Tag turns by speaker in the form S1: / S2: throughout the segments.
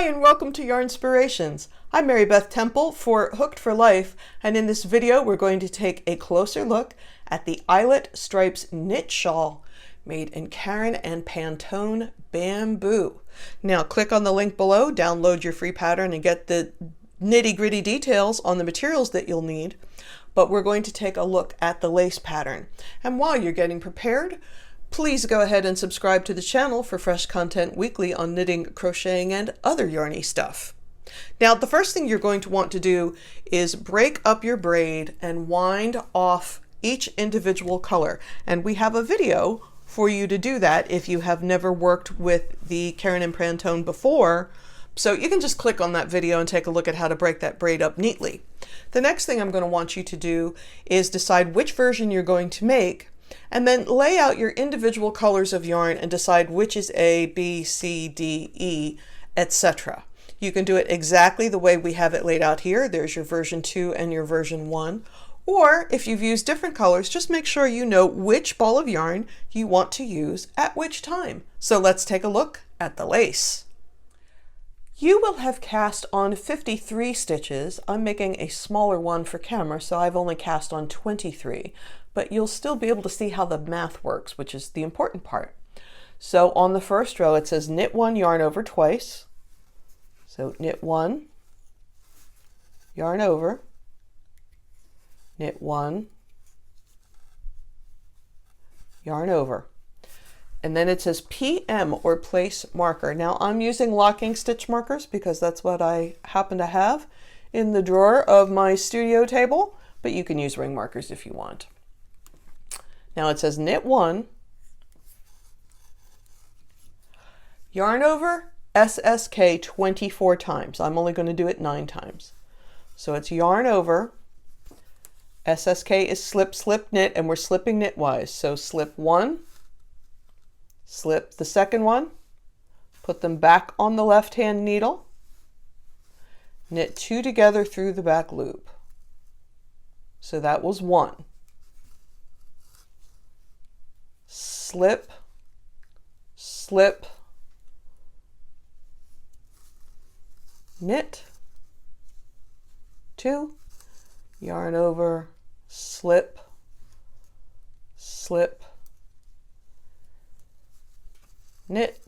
S1: Hi and welcome to Yarnspirations. I'm Mary Beth Temple for Hooked for Life, and in this video we're going to take a closer look at the Eyelet Stripes Knit Shawl made in Caron and Pantone Bamboo. Now click on the link below, download your free pattern and get the nitty-gritty details on the materials that you'll need. But we're going to take a look at the lace pattern. And while you're getting prepared, please go ahead and subscribe to the channel for fresh content weekly on knitting, crocheting, and other yarny stuff. Now, the first thing you're going to want to do is break up your braid and wind off each individual color. And we have a video for you to do that if you have never worked with the Caron and Pantone before. So you can just click on that video and take a look at how to break that braid up neatly. The next thing I'm going to want you to do is decide which version you're going to make, and then lay out your individual colors of yarn and decide which is A, B, C, D, E, etc. You can do it exactly the way we have it laid out here. There's your version 2 and your version 1. Or if you've used different colors, just make sure you know which ball of yarn you want to use at which time. So let's take a look at the lace. You will have cast on 53 stitches. I'm making a smaller one for camera, so I've only cast on 23. But you'll still be able to see how the math works, which is the important part. So on the first row, it says knit 1, yarn over twice. So knit 1, yarn over, knit 1, yarn over. And then it says PM or place marker. Now I'm using locking stitch markers because that's what I happen to have in the drawer of my studio table, but you can use ring markers if you want. Now it says knit 1, yarn over, SSK 24 times. I'm only going to do it 9 times. So it's yarn over, SSK is slip, slip, knit, and we're slipping knitwise. So slip 1, slip the second one, put them back on the left hand needle, knit 2 together through the back loop. So that was 1. Slip, slip, knit, 2, yarn over, slip, slip, knit,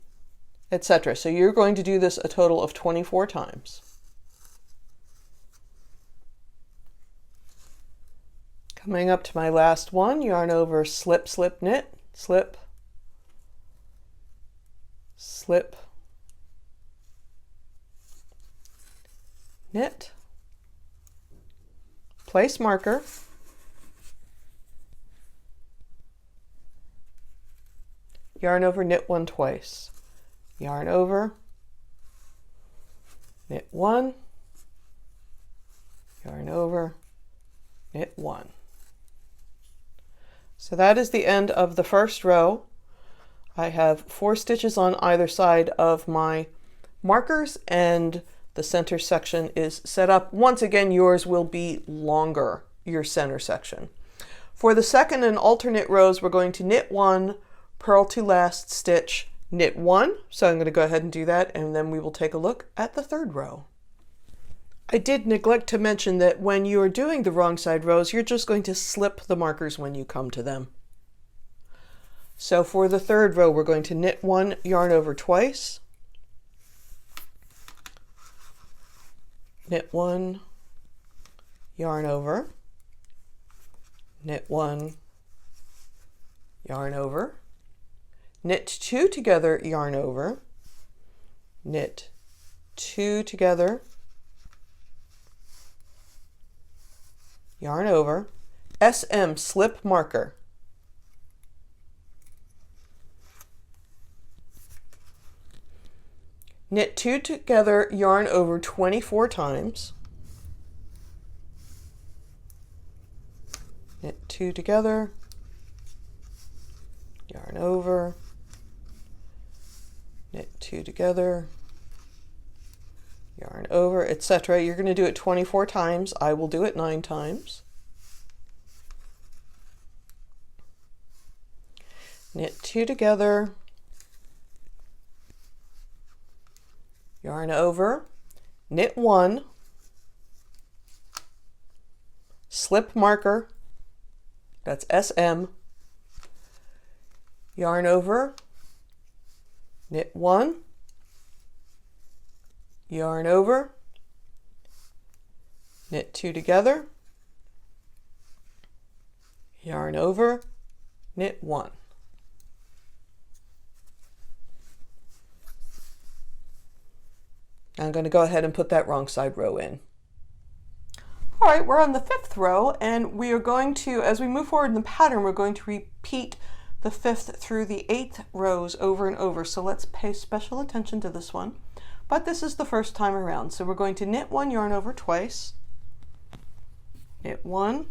S1: etc. So you're going to do this a total of 24 times. Coming up to my last one, yarn over, slip, slip, knit, slip, slip, knit, place marker, yarn over, knit 1 twice, yarn over, knit 1, yarn over, knit 1. So that is the end of the first row. I have 4 stitches on either side of my markers and the center section is set up. Once again, yours will be longer, your center section. For the second and alternate rows, we're going to knit 1, purl to last stitch, knit 1. So I'm going to go ahead and do that, and then we will take a look at the third row. I did neglect to mention that when you are doing the wrong side rows, you're just going to slip the markers when you come to them. So for the third row, we're going to knit 1, yarn over twice, knit 1, yarn over, knit 1, yarn over, knit 2 together, yarn over, knit 2 together, yarn over, SM slip marker, knit 2 together, yarn over 24 times, knit 2 together, yarn over, knit 2 together, yarn over, etc. You're going to do it 24 times. I will do it 9 times. Knit 2 together, yarn over, knit 1, slip marker, that's SM, yarn over, knit 1, yarn over, knit 2 together, yarn over, knit 1. I'm going to go ahead and put that wrong side row in. All right, we're on the 5th row, and we are going to, as we move forward in the pattern, we're going to repeat the 5th through the 8th rows over and over. So let's pay special attention to this one. But this is the first time around. So we're going to knit 1, yarn over twice, knit 1,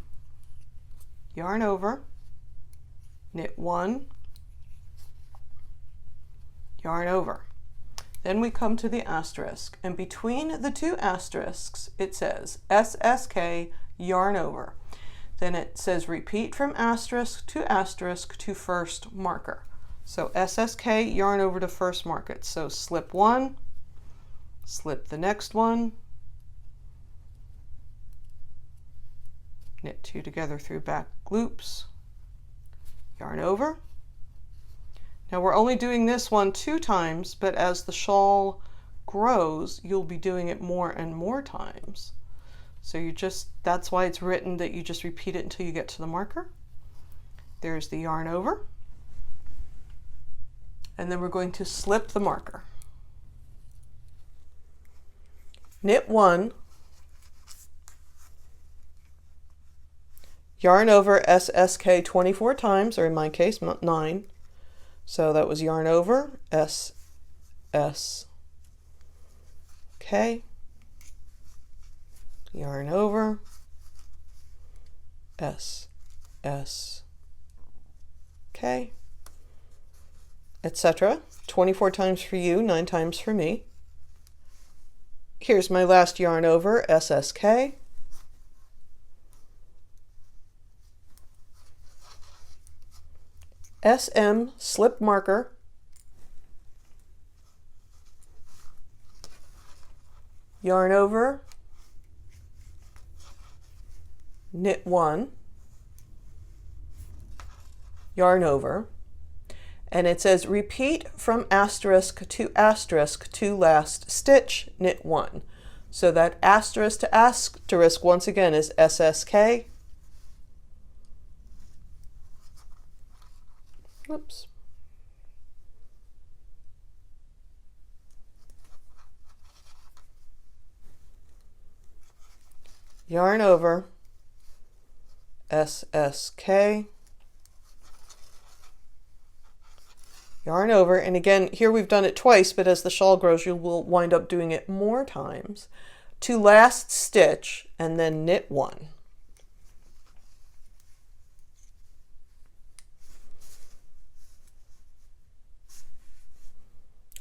S1: yarn over, knit 1, yarn over. Then we come to the asterisk, and between the 2 asterisks it says SSK, yarn over. Then it says repeat from asterisk to first marker. So SSK, yarn over to first marker. So slip 1, slip the next one, knit 2 together through back loops, yarn over. Now we're only doing this one 2 times, but as the shawl grows, you'll be doing it more and more times. So that's why it's written that you just repeat it until you get to the marker. There's the yarn over. And then we're going to slip the marker. Knit 1, yarn over SSK 24 times, or in my case, 9. So that was yarn over, S, S, K, yarn over, S, S, K, etc. 24 times for you, 9 times for me. Here's my last yarn over, SSK, SM, slip marker, yarn over, knit 1, yarn over, and it says repeat from asterisk to last stitch, knit 1. So that asterisk to asterisk once again is SSK, whoops, yarn over, SSK, yarn over, and again here we've done it twice, but as the shawl grows you will wind up doing it more times, to last stitch, and then knit 1.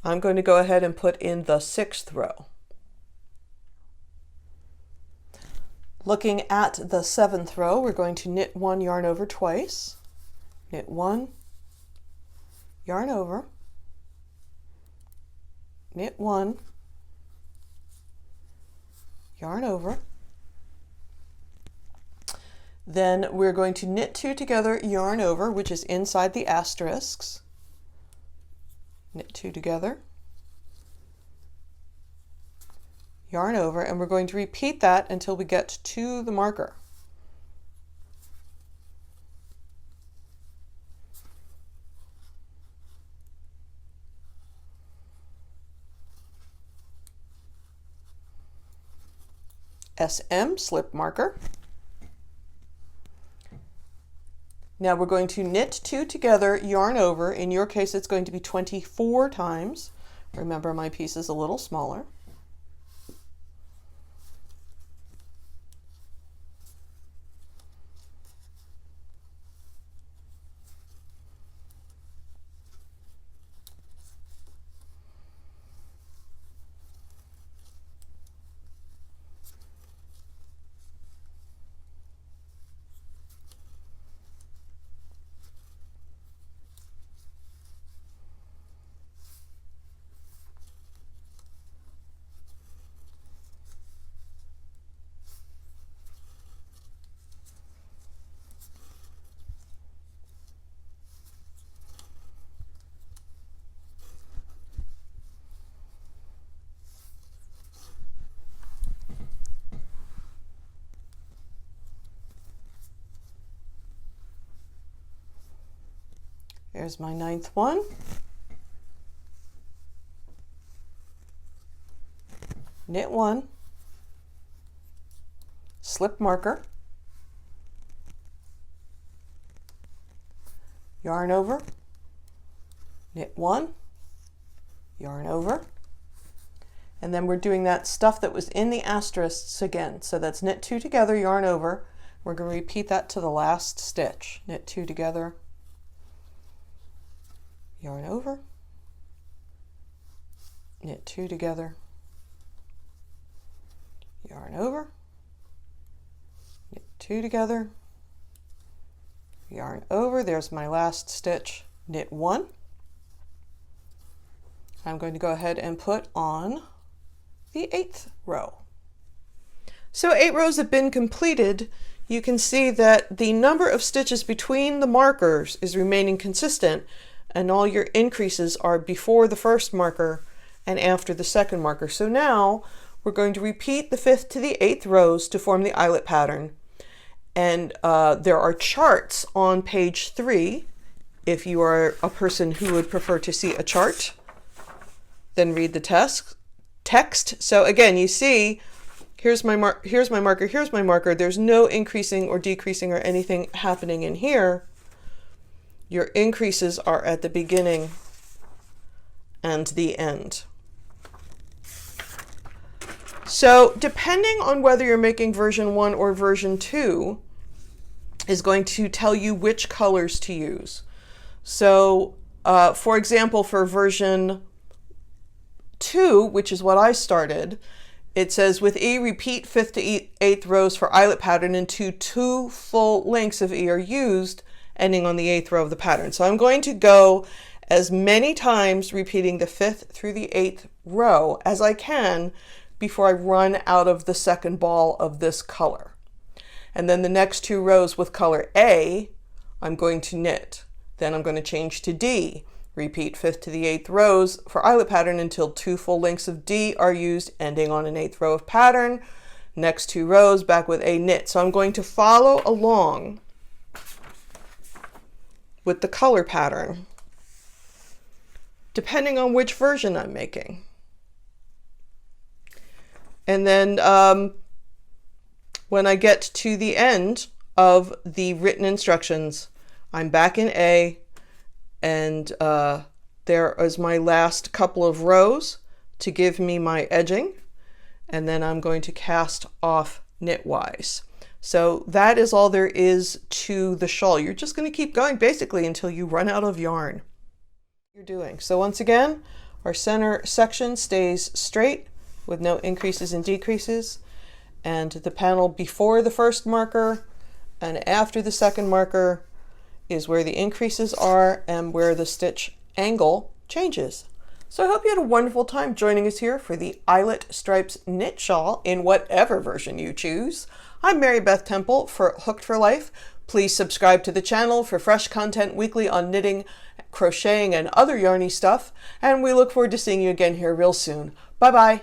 S1: I'm going to go ahead and put in the 6th row. Looking at the 7th row, we're going to knit 1, yarn over twice, knit 1, yarn over, knit 1, yarn over. Then we're going to knit 2 together, yarn over, which is inside the asterisks. Knit 2 together, yarn over, and we're going to repeat that until we get to the marker. SM, slip marker. Now we're going to knit 2 together, yarn over. In your case, it's going to be 24 times. Remember, my piece is a little smaller. There's my 9th one. Knit 1, slip marker, yarn over, knit 1, yarn over, and then we're doing that stuff that was in the asterisks again. So that's knit 2 together, yarn over. We're going to repeat that to the last stitch. Knit 2 together, yarn over, knit 2 together, yarn over, knit 2 together, yarn over. There's my last stitch, knit 1. I'm going to go ahead and put on the 8th row. So 8 rows have been completed. You can see that the number of stitches between the markers is remaining consistent, and all your increases are before the first marker and after the second marker. So now we're going to repeat the 5th to the 8th rows to form the eyelet pattern. And there are charts on page 3. If you are a person who would prefer to see a chart, then read the text. So again, you see, here's my marker, here's my marker. There's no increasing or decreasing or anything happening in here. Your increases are at the beginning and the end. So depending on whether you're making version 1 or version 2 is going to tell you which colors to use. So for example, for version 2, which is what I started, it says with E, repeat 5th to 8th rows for eyelet pattern until 2 full lengths of E are used, ending on the 8th row of the pattern. So I'm going to go as many times repeating the 5th through the 8th row as I can before I run out of the second ball of this color. And then the next 2 rows with color A, I'm going to knit. Then I'm going to change to D. Repeat 5th to the 8th rows for eyelet pattern until 2 full lengths of D are used, ending on an 8th row of pattern. Next 2 rows back with a knit. So I'm going to follow along with the color pattern, depending on which version I'm making. And then when I get to the end of the written instructions, I'm back in A, and there is my last couple of rows to give me my edging, and then I'm going to cast off knitwise. So that is all there is to the shawl. You're just going to keep going basically until you run out of yarn. You're doing. So once again, our center section stays straight with no increases and decreases, and the panel before the first marker and after the second marker is where the increases are and where the stitch angle changes. So I hope you had a wonderful time joining us here for the Eyelet Stripes Knit Shawl in whatever version you choose. I'm Mary Beth Temple for Hooked for Life. Please subscribe to the channel for fresh content weekly on knitting, crocheting, and other yarny stuff. And we look forward to seeing you again here real soon. Bye-bye.